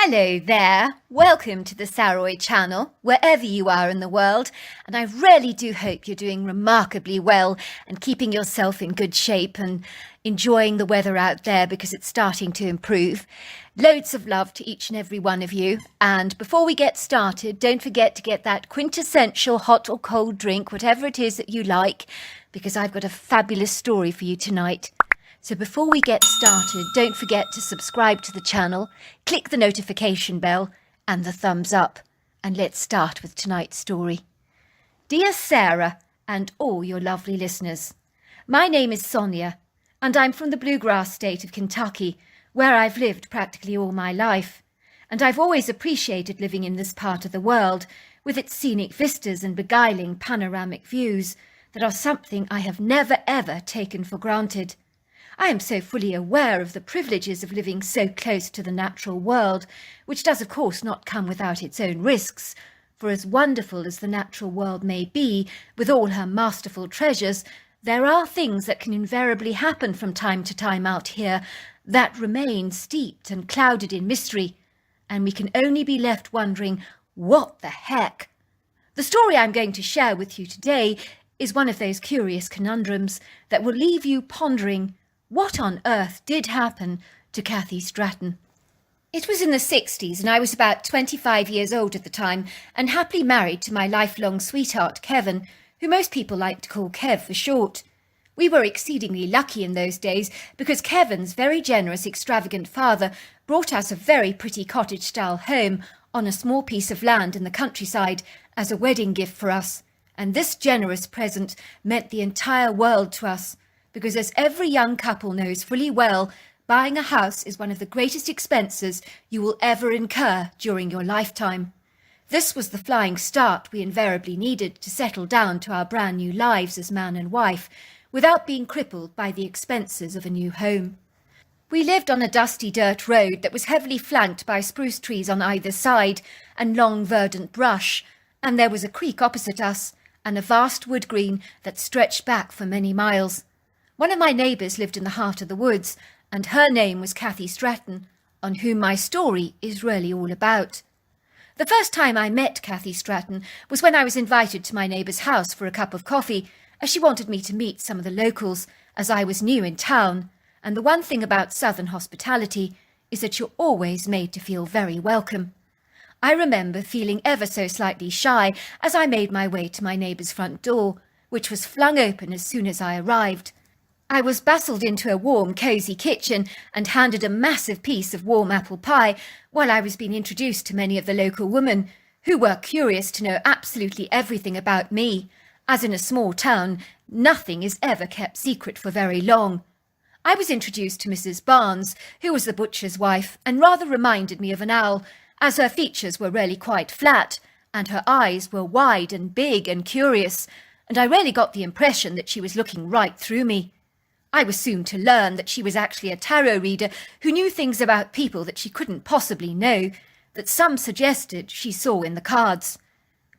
Hello there, welcome to the Saroy channel, wherever you are in the world, and I really do hope you're doing remarkably well and keeping yourself in good shape and enjoying the weather out there because it's starting to improve. Loads of love to each and every one of you, and before we get started, don't forget to get that quintessential hot or cold drink, whatever it is that you like, because I've got a fabulous story for you tonight. So before we get started, don't forget to subscribe to the channel, click the notification bell and the thumbs up. And let's start with tonight's story. Dear Sarah and all your lovely listeners, my name is Sonia and I'm from the bluegrass state of Kentucky, where I've lived practically all my life. And I've always appreciated living in this part of the world, with its scenic vistas and beguiling panoramic views that are something I have never ever taken for granted. I am so fully aware of the privileges of living so close to the natural world, which does of course not come without its own risks, for as wonderful as the natural world may be, with all her masterful treasures, there are things that can invariably happen from time to time out here that remain steeped and clouded in mystery, and we can only be left wondering, what the heck? The story I'm going to share with you today is one of those curious conundrums that will leave you pondering, what on earth did happen to Kathy Stratton? It was in the 60s and I was about 25 years old at the time and happily married to my lifelong sweetheart Kevin, who most people like to call Kev for short. We were exceedingly lucky in those days because Kevin's very generous, extravagant father brought us a very pretty cottage-style home on a small piece of land in the countryside as a wedding gift for us. And this generous present meant the entire world to us, because as every young couple knows fully well, buying a house is one of the greatest expenses you will ever incur during your lifetime. This was the flying start we invariably needed to settle down to our brand new lives as man and wife, without being crippled by the expenses of a new home. We lived on a dusty dirt road that was heavily flanked by spruce trees on either side and long verdant brush, and there was a creek opposite us and a vast wood green that stretched back for many miles. One of my neighbours lived in the heart of the woods, and her name was Kathy Stratton, on whom my story is really all about. The first time I met Kathy Stratton was when I was invited to my neighbour's house for a cup of coffee, as she wanted me to meet some of the locals, as I was new in town, and the one thing about southern hospitality is that you're always made to feel very welcome. I remember feeling ever so slightly shy as I made my way to my neighbour's front door, which was flung open as soon as I arrived. I was bustled into a warm, cosy kitchen and handed a massive piece of warm apple pie while I was being introduced to many of the local women, who were curious to know absolutely everything about me, as in a small town, nothing is ever kept secret for very long. I was introduced to Mrs. Barnes, who was the butcher's wife, and rather reminded me of an owl, as her features were really quite flat, and her eyes were wide and big and curious, and I really got the impression that she was looking right through me. I was soon to learn that she was actually a tarot reader who knew things about people that she couldn't possibly know, that some suggested she saw in the cards.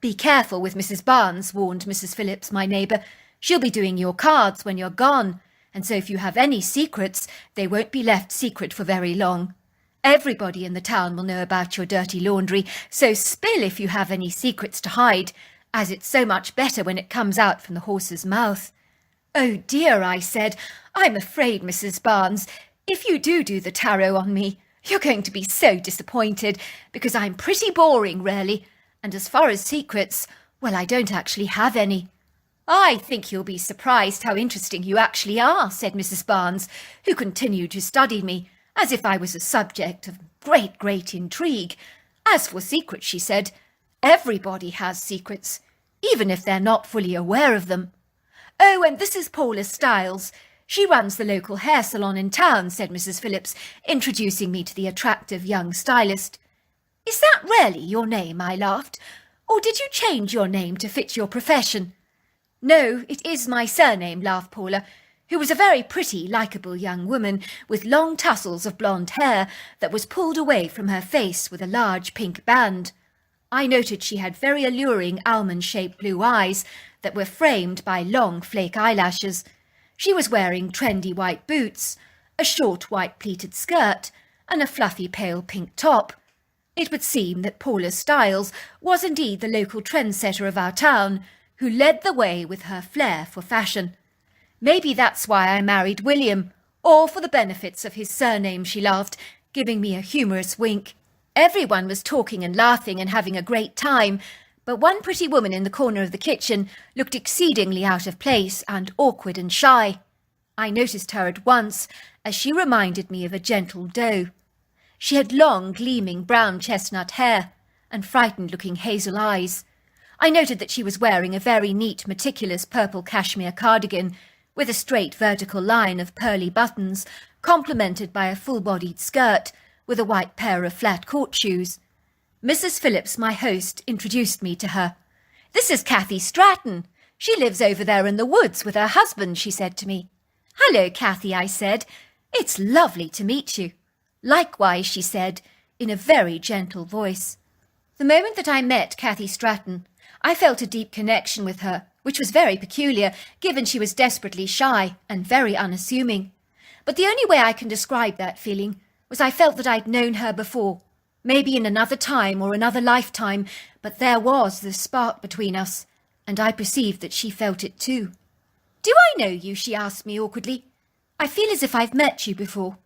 Be careful with Mrs. Barnes, warned Mrs. Phillips, my neighbour. She'll be doing your cards when you're gone, and so if you have any secrets, they won't be left secret for very long. Everybody in the town will know about your dirty laundry, so spill if you have any secrets to hide, as it's so much better when it comes out from the horse's mouth. Oh dear, I said, I'm afraid, Mrs. Barnes, if you do the tarot on me, you're going to be so disappointed, because I'm pretty boring, really, and as far as secrets, well, I don't actually have any. I think you'll be surprised how interesting you actually are, said Mrs. Barnes, who continued to study me, as if I was a subject of great intrigue. As for secrets, she said, everybody has secrets, even if they're not fully aware of them. Oh, and this is Paula Stiles. She runs the local hair salon in town, said Mrs. Phillips, introducing me to the attractive young stylist. Is that really your name? I laughed. Or did you change your name to fit your profession? No, it is my surname, laughed Paula, who was a very pretty, likeable young woman with long tassels of blonde hair that was pulled away from her face with a large pink band. I noted she had very alluring almond-shaped blue eyes that were framed by long flake eyelashes. She was wearing trendy white boots, a short white pleated skirt, and a fluffy pale pink top. It would seem that Paula Stiles was indeed the local trendsetter of our town, who led the way with her flair for fashion. Maybe that's why I married William, or for the benefits of his surname, she laughed, giving me a humorous wink. Everyone was talking and laughing and having a great time, but one pretty woman in the corner of the kitchen looked exceedingly out of place and awkward and shy. I noticed her at once, as she reminded me of a gentle doe. She had long, gleaming brown chestnut hair and frightened-looking hazel eyes. I noted that she was wearing a very neat, meticulous purple cashmere cardigan with a straight vertical line of pearly buttons, complemented by a full-bodied skirt with a white pair of flat court shoes. Mrs. Phillips, my host, introduced me to her. "This is Cathy Stratton. She lives over there in the woods with her husband," she said to me. "Hello, Cathy," I said. "It's lovely to meet you." "Likewise," she said, in a very gentle voice. The moment that I met Cathy Stratton, I felt a deep connection with her, which was very peculiar, given she was desperately shy and very unassuming. But the only way I can describe that feeling was I felt that I'd known her before, maybe in another time or another lifetime, but there was this spark between us, and I perceived that she felt it too. "Do I know you?" she asked me awkwardly. "I feel as if I've met you before."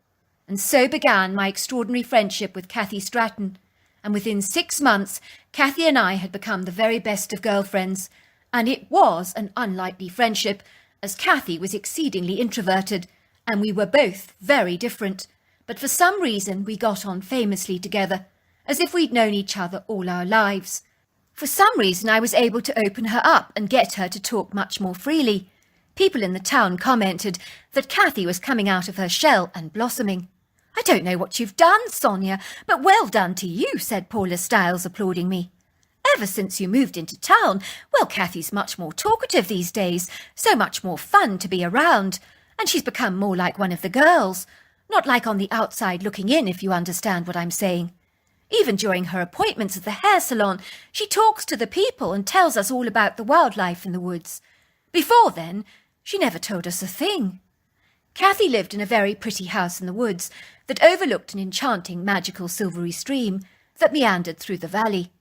And so began my extraordinary friendship with Cathy Stratton, and within 6 months Cathy and I had become the very best of girlfriends, and it was an unlikely friendship, as Cathy was exceedingly introverted, and we were both very different, but for some reason we got on famously together, as if we'd known each other all our lives. For some reason I was able to open her up and get her to talk much more freely. People in the town commented that Cathy was coming out of her shell and blossoming. "I don't know what you've done, Sonia, but well done to you," said Paula Stiles, applauding me. "Ever since you moved into town, well, Cathy's much more talkative these days, so much more fun to be around, and she's become more like one of the girls, not like on the outside looking in, if you understand what I'm saying. Even during her appointments at the hair salon, she talks to the people and tells us all about the wildlife in the woods. Before then, she never told us a thing." Cathy lived in a very pretty house in the woods that overlooked an enchanting magical silvery stream that meandered through the valley.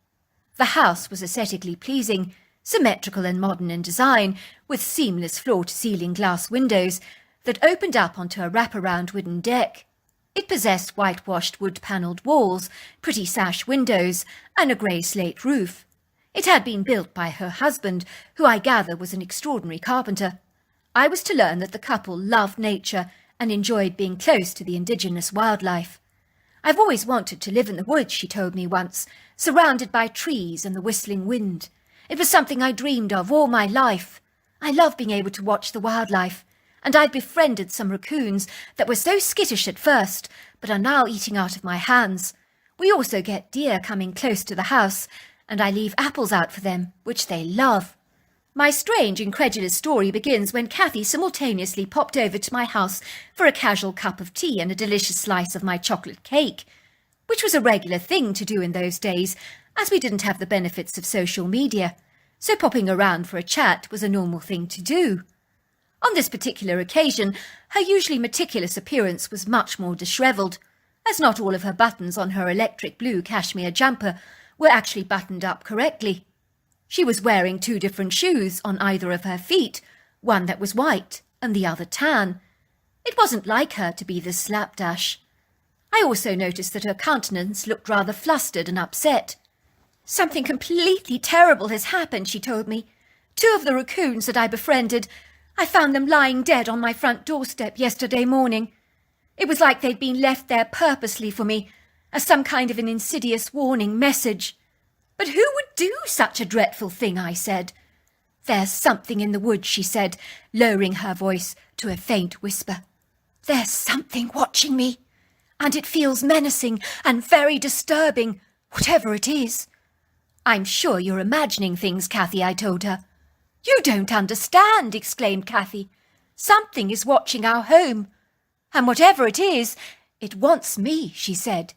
The house was aesthetically pleasing, symmetrical and modern in design, with seamless floor-to-ceiling glass windows that opened up onto a wraparound wooden deck. It possessed whitewashed wood-panelled walls, pretty sash windows, and a grey slate roof. It had been built by her husband, who I gather was an extraordinary carpenter. I was to learn that the couple loved nature and enjoyed being close to the indigenous wildlife. "I've always wanted to live in the woods," she told me once, "surrounded by trees and the whistling wind. It was something I dreamed of all my life. I love being able to watch the wildlife, and I'd befriended some raccoons that were so skittish at first, but are now eating out of my hands. We also get deer coming close to the house, and I leave apples out for them, which they love." My strange, incredulous story begins when Cathy simultaneously popped over to my house for a casual cup of tea and a delicious slice of my chocolate cake, which was a regular thing to do in those days, as we didn't have the benefits of social media, so popping around for a chat was a normal thing to do. On this particular occasion, her usually meticulous appearance was much more dishevelled, as not all of her buttons on her electric blue cashmere jumper were actually buttoned up correctly. She was wearing 2 different shoes on either of her feet, one that was white and the other tan. It wasn't like her to be this slapdash. I also noticed that her countenance looked rather flustered and upset. "Something completely terrible has happened," she told me. 2 of the raccoons that I befriended, I found them lying dead on my front doorstep yesterday morning. It was like they'd been left there purposely for me, as some kind of an insidious warning message. "But who would do such a dreadful thing?" I said. "There's something in the woods," she said, lowering her voice to a faint whisper. "There's something watching me, and it feels menacing and very disturbing, whatever it is." "I'm sure you're imagining things, Cathy," I told her. "You don't understand," exclaimed Cathy. "Something is watching our home, and whatever it is, it wants me," she said.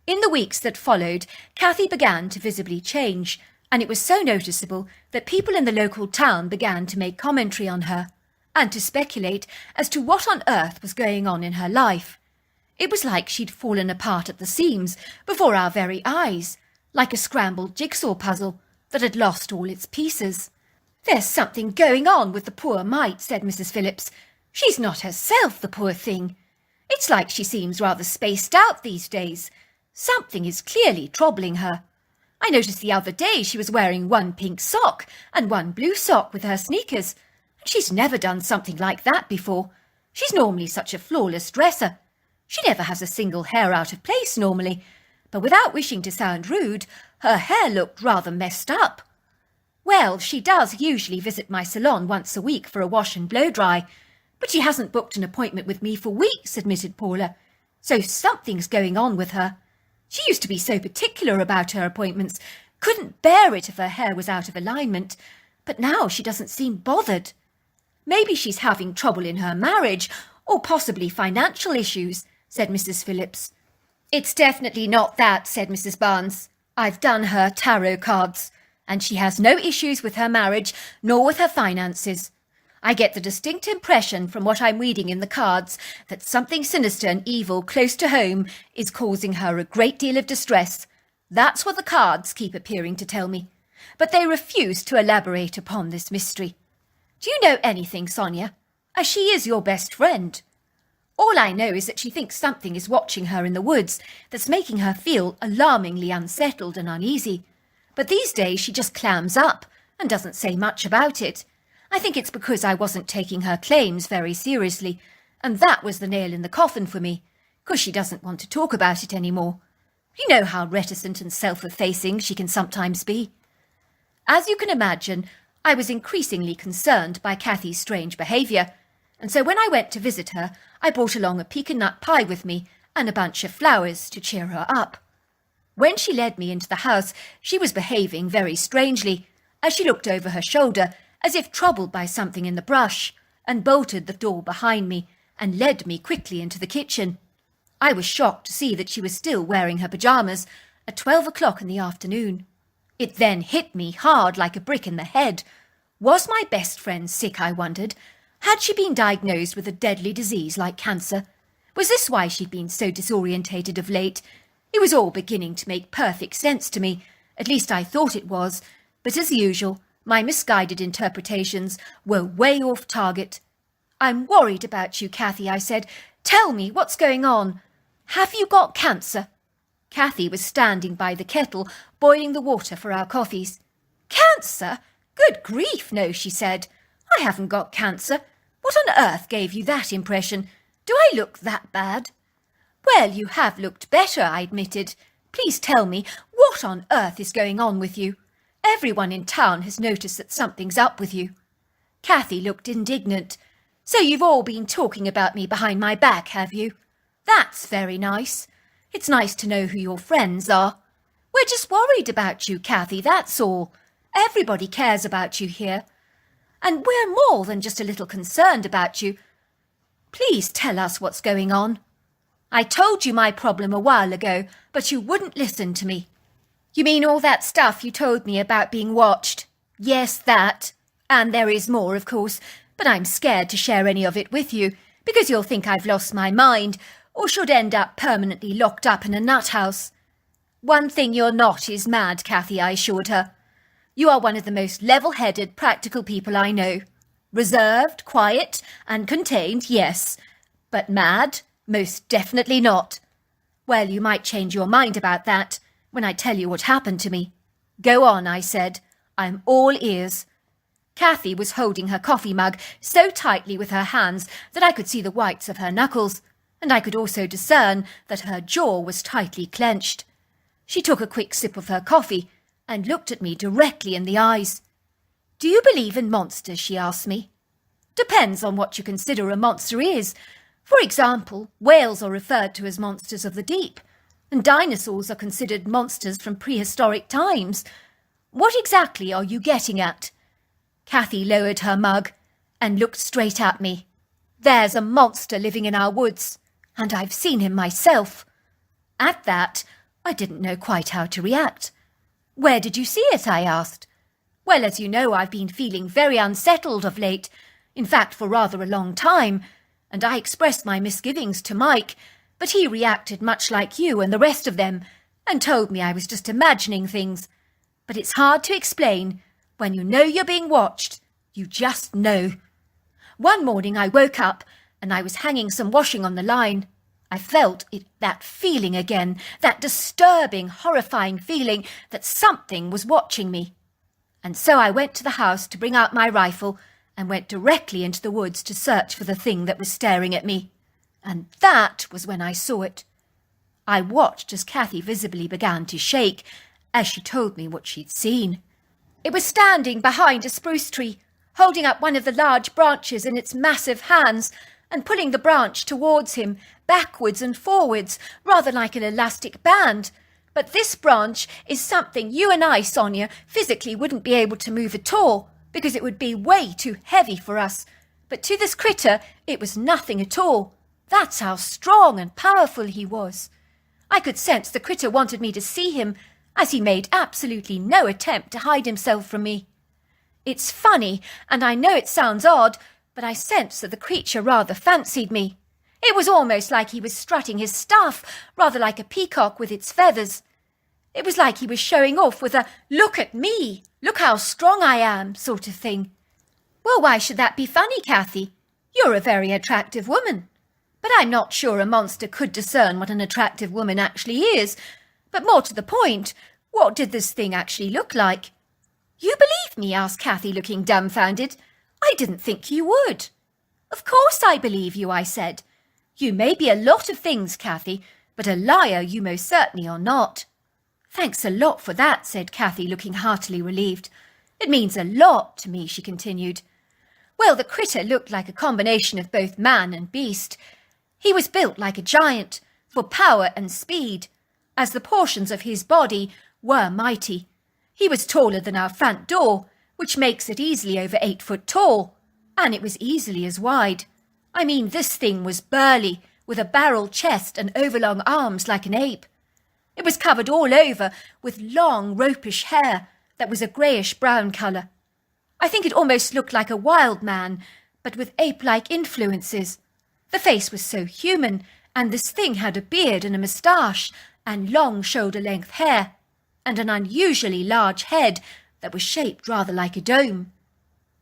In the weeks that followed, Cathy began to visibly change, and it was so noticeable that people in the local town began to make commentary on her, and to speculate as to what on earth was going on in her life. It was like she'd fallen apart at the seams before our very eyes, like a scrambled jigsaw puzzle that had lost all its pieces. "There's something going on with the poor mite," said Mrs. Phillips. "She's not herself, the poor thing. It's like she seems rather spaced out these days. Something is clearly troubling her. I noticed the other day she was wearing one pink sock and one blue sock with her sneakers. She's never done something like that before. She's normally such a flawless dresser. She never has a single hair out of place normally, but without wishing to sound rude, her hair looked rather messed up." "Well, she does usually visit my salon once a week for a wash and blow-dry, but she hasn't booked an appointment with me for weeks," admitted Paula. "So something's going on with her. She used to be so particular about her appointments, couldn't bear it if her hair was out of alignment, but now she doesn't seem bothered. Maybe she's having trouble in her marriage, or possibly financial issues," said Mrs. Phillips. "It's definitely not that," said Mrs. Barnes. "I've done her tarot cards, and she has no issues with her marriage nor with her finances. I get the distinct impression from what I'm reading in the cards that something sinister and evil close to home is causing her a great deal of distress. That's what the cards keep appearing to tell me, but they refuse to elaborate upon this mystery. Do you know anything, Sonia? As she is your best friend. All I know is that she thinks something is watching her in the woods that's making her feel alarmingly unsettled and uneasy. But these days she just clams up and doesn't say much about it. I think it's because I wasn't taking her claims very seriously, and that was the nail in the coffin for me, because she doesn't want to talk about it anymore. You know how reticent and self-effacing she can sometimes be." As you can imagine, I was increasingly concerned by Kathy's strange behaviour, and so when I went to visit her, I brought along a pecan nut pie with me and a bunch of flowers to cheer her up. When she led me into the house, she was behaving very strangely, as she looked over her shoulder as if troubled by something in the brush, and bolted the door behind me and led me quickly into the kitchen. I was shocked to see that she was still wearing her pyjamas at 12 o'clock in the afternoon. It then hit me hard like a brick in the head. Was my best friend sick, I wondered? Had she been diagnosed with a deadly disease like cancer? Was this why she'd been so disorientated of late? It was all beginning to make perfect sense to me. At least I thought it was. But as usual, my misguided interpretations were way off target. "I'm worried about you, Kathy," I said. "Tell me what's going on. Have you got cancer?" Kathy was standing by the kettle, boiling the water for our coffees. "Cancer? Good grief, no," she said. "I haven't got cancer. What on earth gave you that impression? Do I look that bad?" "Well, you have looked better," I admitted. "Please tell me, what on earth is going on with you? Everyone in town has noticed that something's up with you." Kathy looked indignant. "So you've all been talking about me behind my back, have you? That's very nice. It's nice to know who your friends are. We're just worried about you, Kathy, that's all. Everybody cares about you here. And we're more than just a little concerned about you. Please tell us what's going on. I told you my problem a while ago, but you wouldn't listen to me." "You mean all that stuff you told me about being watched?" "Yes, that. And there is more, of course, but I'm scared to share any of it with you, because you'll think I've lost my mind, or should end up permanently locked up in a nut house." "One thing you're not is mad, Kathy," I assured her. "You are one of the most level-headed, practical people I know. Reserved, quiet, and contained, yes. But mad? Most definitely not. Well, you might change your mind about that when I tell you what happened to me." "Go on," I said. "I'm all ears." Kathy was holding her coffee mug so tightly with her hands that I could see the whites of her knuckles, and I could also discern that her jaw was tightly clenched. She took a quick sip of her coffee and looked at me directly in the eyes. "Do you believe in monsters?" she asked me. "Depends on what you consider a monster is. For example, whales are referred to as monsters of the deep, and dinosaurs are considered monsters from prehistoric times. What exactly are you getting at?" Kathy lowered her mug and looked straight at me. "There's a monster living in our woods, and I've seen him myself." At that, I didn't know quite how to react. "Where did you see it?" I asked. "Well, as you know, I've been feeling very unsettled of late, in fact for rather a long time, and I expressed my misgivings to Mike, but he reacted much like you and the rest of them and told me I was just imagining things. But it's hard to explain. When you know you're being watched, you just know. One morning I woke up and I was hanging some washing on the line. I felt that feeling again, that disturbing, horrifying feeling that something was watching me. And so I went to the house to bring out my rifle and went directly into the woods to search for the thing that was staring at me. And that was when I saw it. I watched as Kathy visibly began to shake as she told me what she'd seen. It was standing behind a spruce tree, holding up one of the large branches in its massive hands and pulling the branch towards him, backwards and forwards, rather like an elastic band. But this branch is something you and I, Sonia, physically wouldn't be able to move at all, because it would be way too heavy for us. But to this critter, it was nothing at all. That's how strong and powerful he was. I could sense the critter wanted me to see him, as he made absolutely no attempt to hide himself from me. It's funny, and I know it sounds odd, but I sensed that the creature rather fancied me. It was almost like he was strutting his stuff, rather like a peacock with its feathers. It was like he was showing off with a "look at me, look how strong I am" sort of thing. Well, why should that be funny, Kathy? You're a very attractive woman. But I'm not sure a monster could discern what an attractive woman actually is. But more to the point, what did this thing actually look like? You believe me? Asked Kathy, looking dumbfounded. I didn't think you would. Of course I believe you, I said. You may be a lot of things, Kathy, but a liar you most certainly are not. Thanks a lot for that, said Kathy, looking heartily relieved. It means a lot to me, she continued. Well, the critter looked like a combination of both man and beast. He was built like a giant, for power and speed, as the portions of his body were mighty. He was taller than our front door, which makes it easily over 8 foot tall, and it was easily as wide. I mean, this thing was burly, with a barrel chest and overlong arms like an ape. It was covered all over with long, ropish hair that was a greyish-brown colour. I think it almost looked like a wild man, but with ape-like influences. The face was so human, and this thing had a beard and a moustache, and long shoulder-length hair, and an unusually large head that was shaped rather like a dome.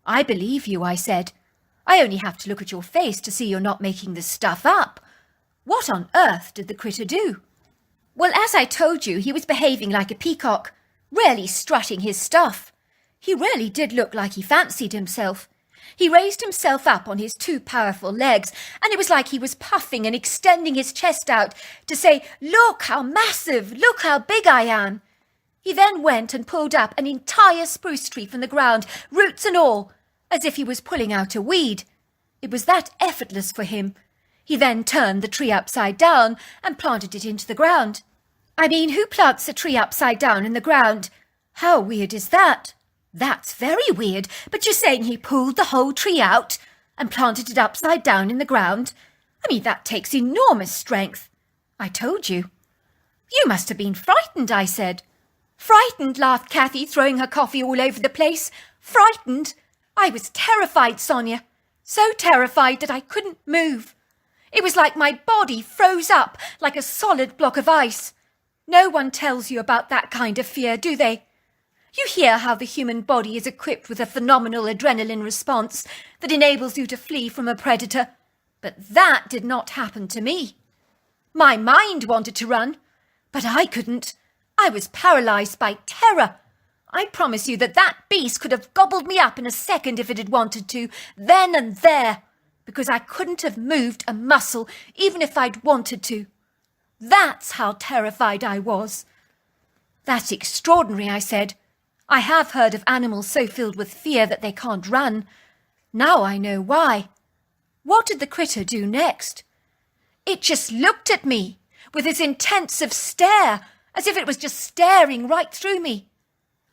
I believe you, I said. I only have to look at your face to see you're not making this stuff up. What on earth did the critter do? Well, as I told you, he was behaving like a peacock, really strutting his stuff. He really did look like he fancied himself. He raised himself up on his 2 powerful legs, and it was like he was puffing and extending his chest out to say, "Look how massive, look how big I am." He then went and pulled up an entire spruce tree from the ground, roots and all, as if he was pulling out a weed. It was that effortless for him. He then turned the tree upside down and planted it into the ground. I mean, who plants a tree upside down in the ground? How weird is that? That's very weird, but you're saying he pulled the whole tree out and planted it upside down in the ground? I mean, that takes enormous strength. I told you. You must have been frightened, I said. Frightened, laughed Kathy, throwing her coffee all over the place. Frightened? I was terrified, Sonia. So terrified that I couldn't move. It was like my body froze up like a solid block of ice. No one tells you about that kind of fear, do they? You hear how the human body is equipped with a phenomenal adrenaline response that enables you to flee from a predator. But that did not happen to me. My mind wanted to run, but I couldn't. I was paralysed by terror. I promise you that that beast could have gobbled me up in a second if it had wanted to, then and there, because I couldn't have moved a muscle, even if I'd wanted to. That's how terrified I was. That's extraordinary, I said. I have heard of animals so filled with fear that they can't run. Now I know why. What did the critter do next? It just looked at me with its intensive stare, as if it was just staring right through me.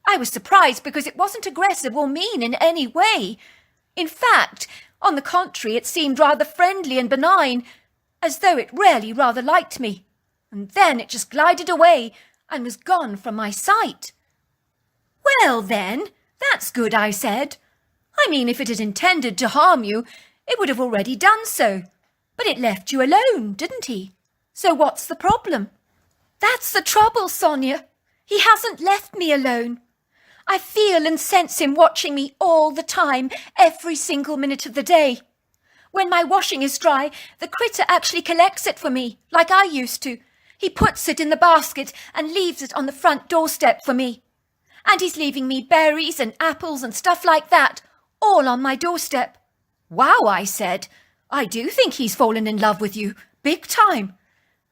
I was surprised because it wasn't aggressive or mean in any way. In fact, on the contrary, it seemed rather friendly and benign, as though it really rather liked me. And then it just glided away and was gone from my sight. Well then, that's good, I said. I mean, if it had intended to harm you, it would have already done so. But it left you alone, didn't he? So what's the problem? That's the trouble, Sonia. He hasn't left me alone. I feel and sense him watching me all the time, every single minute of the day. When my washing is dry, the critter actually collects it for me, like I used to. He puts it in the basket and leaves it on the front doorstep for me. And he's leaving me berries and apples and stuff like that, all on my doorstep. Wow, I said. I do think he's fallen in love with you, big time.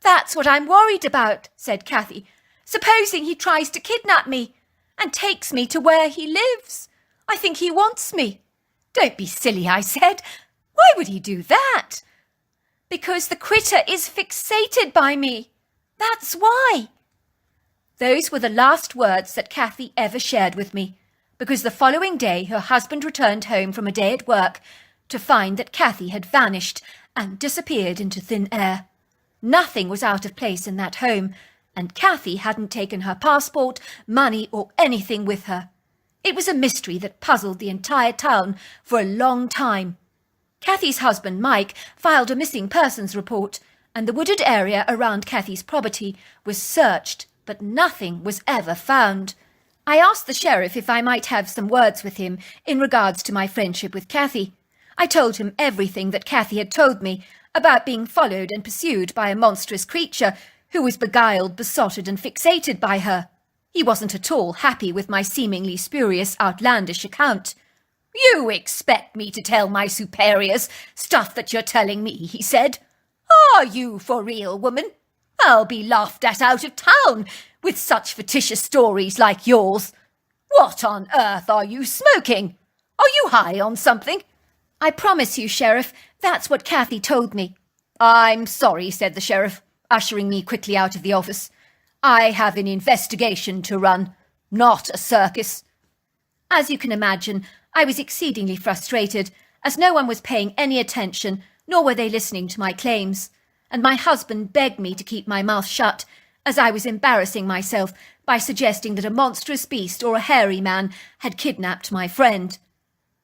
That's what I'm worried about, said Kathy. Supposing he tries to kidnap me and takes me to where he lives. I think he wants me. Don't be silly, I said. Why would he do that? Because the critter is fixated by me. That's why. Those were the last words that Kathy ever shared with me, because the following day her husband returned home from a day at work to find that Kathy had vanished and disappeared into thin air. Nothing was out of place in that home, and Kathy hadn't taken her passport, money, or anything with her. It was a mystery that puzzled the entire town for a long time. Kathy's husband, Mike, filed a missing persons report, and the wooded area around Kathy's property was searched, but nothing was ever found. I asked the sheriff if I might have some words with him in regards to my friendship with Kathy. I told him everything that Kathy had told me about being followed and pursued by a monstrous creature who was beguiled, besotted, and fixated by her. He wasn't at all happy with my seemingly spurious, outlandish account. "You expect me to tell my superiors stuff that you're telling me," he said. "Are you for real, woman? I'll be laughed at out of town with such fictitious stories like yours. What on earth are you smoking? Are you high on something?" "I promise you, Sheriff, that's what Kathy told me." "I'm sorry," said the sheriff, ushering me quickly out of the office. "I have an investigation to run, not a circus." As you can imagine, I was exceedingly frustrated, as no one was paying any attention, nor were they listening to my claims, and my husband begged me to keep my mouth shut, as I was embarrassing myself by suggesting that a monstrous beast or a hairy man had kidnapped my friend.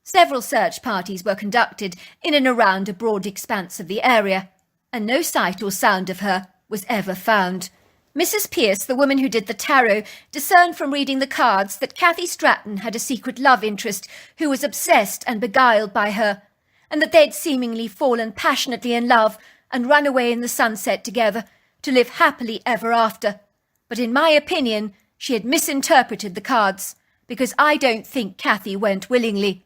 Several search parties were conducted in and around a broad expanse of the area, and no sight or sound of her was ever found. Mrs. Pierce, the woman who did the tarot, discerned from reading the cards that Kathy Stratton had a secret love interest who was obsessed and beguiled by her, and that they'd seemingly fallen passionately in love and run away in the sunset together to live happily ever after. But in my opinion, she had misinterpreted the cards, because I don't think Kathy went willingly.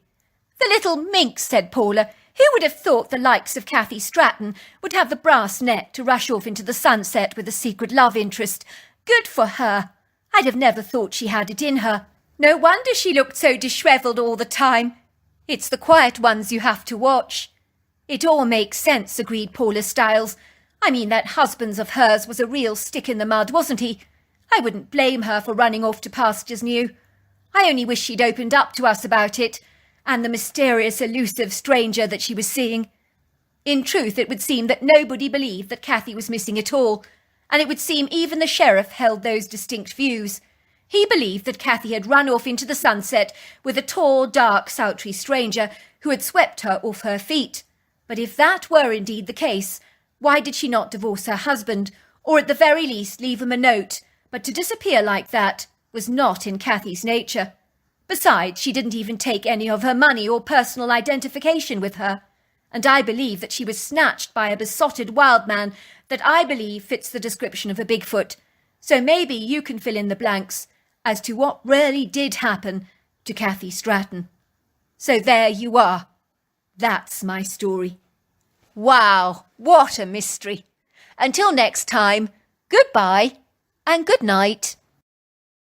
"The little minx," said Paula. "Who would have thought the likes of Kathy Stratton would have the brass neck to rush off into the sunset with a secret love interest? Good for her. I'd have never thought she had it in her. No wonder she looked so dishevelled all the time. It's the quiet ones you have to watch." "It all makes sense," agreed Paula Stiles. "I mean, that husband of hers was a real stick in the mud, wasn't he? I wouldn't blame her for running off to pastures new. I only wish she'd opened up to us about it, and the mysterious, elusive stranger that she was seeing. In truth, it would seem that nobody believed that Kathy was missing at all, and it would seem even the sheriff held those distinct views. He believed that Kathy had run off into the sunset with a tall, dark, sultry stranger who had swept her off her feet. But if that were indeed the case, why did she not divorce her husband, or at the very least leave him a note? But to disappear like that was not in Kathy's nature. Besides, she didn't even take any of her money or personal identification with her, and I believe that she was snatched by a besotted wild man that I believe fits the description of a Bigfoot. So maybe you can fill in the blanks as to what really did happen to Kathy Stratton. So there you are. That's my story. Wow, what a mystery. Until next time, goodbye and good night.